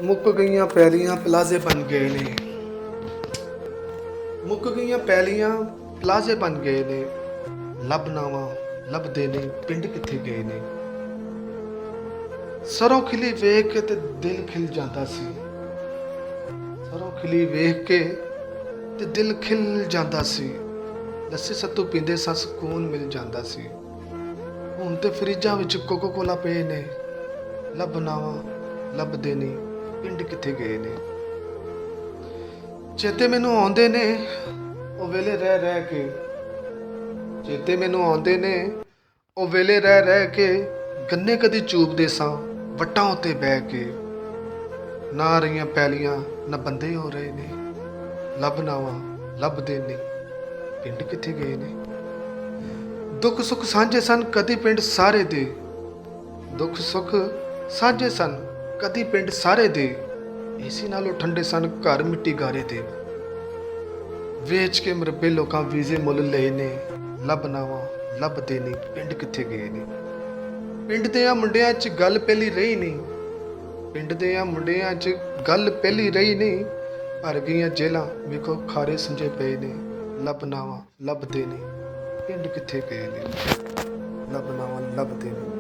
ਮੁੱਕ ਗਈਆਂ ਪੈਲੀਆਂ ਪਲਾਜ਼ੇ ਬਣ ਗਏ ਨੇ। ਮੁੱਕ ਗਈਆਂ ਪੈਲੀਆਂ ਪਲਾਜ਼ੇ ਬਣ ਗਏ ਨੇ। ਲੱਭਨਾਵਾਂ ਲੱਭਦੇ ਨੇ ਪਿੰਡ ਕਿੱਥੇ ਗਏ ਨੇ। ਸਰੋਂ ਖਿਲੀ ਵੇਖ ਕੇ ਤੇ ਦਿਲ ਖਿਲ ਜਾਂਦਾ ਸੀ। ਸਰੋਂ ਖਿਲੀ ਵੇਖ ਕੇ ਤੇ ਦਿਲ ਖਿਲ ਜਾਂਦਾ ਸੀ। ਲੱਸੀ ਸੱਤੂ ਪੀਂਦੇ ਸਾਂ ਸਕੂਨ ਮਿਲ ਜਾਂਦਾ ਸੀ। ਹੁਣ ਤੇ ਫਰਿੱਜਾਂ ਵਿੱਚ ਕੋਕੋ ਕੋਲਾ ਪਏ ਨੇ। ਲੱਭਨਾਵਾਂ ਲੱਭਦੇ ਨੇ ਪਿੰਡ ਕਿੱਥੇ ਗਏ ਨੇ। ਚੇਤੇ ਮੈਨੂੰ ਆਉਂਦੇ ਨੇ ਉਹ ਵੇਲੇ ਰਹਿ ਰਹਿ ਕੇ। ਚੇਤੇ ਮੈਨੂੰ ਆਉਂਦੇ ਨੇ ਉਹ ਵੇਲੇ ਰਹਿ ਰਹਿ ਕੇ। ਗੰਨੇ ਕਦੀ ਚੂਪਦੇ ਸਾਂ ਵੱਟਾਂ ਉੱਤੇ ਬਹਿ ਕੇ। ਨਾ ਰਹੀਆਂ ਪੈਲੀਆਂ ਨਾ ਬੰਦੇ ਹੋ ਰਹੇ ਨੇ। ਲੱਭਨਾਵਾਂ ਲੱਭਦੇ ਨੇ ਪਿੰਡ ਕਿੱਥੇ ਗਏ ਨੇ। ਦੁੱਖ ਸੁੱਖ ਸਾਂਝੇ ਸਨ ਕਦੀ ਪਿੰਡ ਸਾਰੇ ਦੇ। ਦੁੱਖ ਸੁੱਖ ਸਾਂਝੇ ਸਨ ਕਦੀ ਪਿੰਡ ਸਾਰੇ ਦੇ। ਏਸੀ ਨਾਲੋਂ ਠੰਡੇ ਸਨ ਘਰ ਮਿੱਟੀ ਗਾਰੇ ਦੇ। ਵੇਚ ਕੇ ਮਰੱਬੇ ਲੋਕਾਂ ਵੀਜ਼ੇ ਮੁੱਲ ਲਏ ਨੇ। ਲੱਭਨਾਵਾਂ ਲੱਭਦੇ ਨੇ ਪਿੰਡ ਕਿੱਥੇ ਗਏ ਨੇ। ਪਿੰਡ ਦੇ ਆ ਮੁੰਡਿਆਂ 'ਚ ਗੱਲ ਪਹਿਲੀ ਰਹੀ ਨਹੀਂ। ਪਿੰਡ ਦੇ ਆ ਮੁੰਡਿਆਂ 'ਚ ਗੱਲ ਪਹਿਲੀ ਰਹੀ ਨਹੀਂ। ਭਰ ਗਈਆਂ ਜੇਲਾਂ ਵੇਖੋ ਖਾਰੇ ਸੰਜੇ ਪਏ ਨੇ। ਲੱਭਨਾਵਾਂ ਲੱਭਦੇ ਨੇ ਪਿੰਡ ਕਿੱਥੇ ਗਏ ਨੇ। ਲੱਭਨਾਵਾਂ ਲੱਭਦੇ ਨੇ।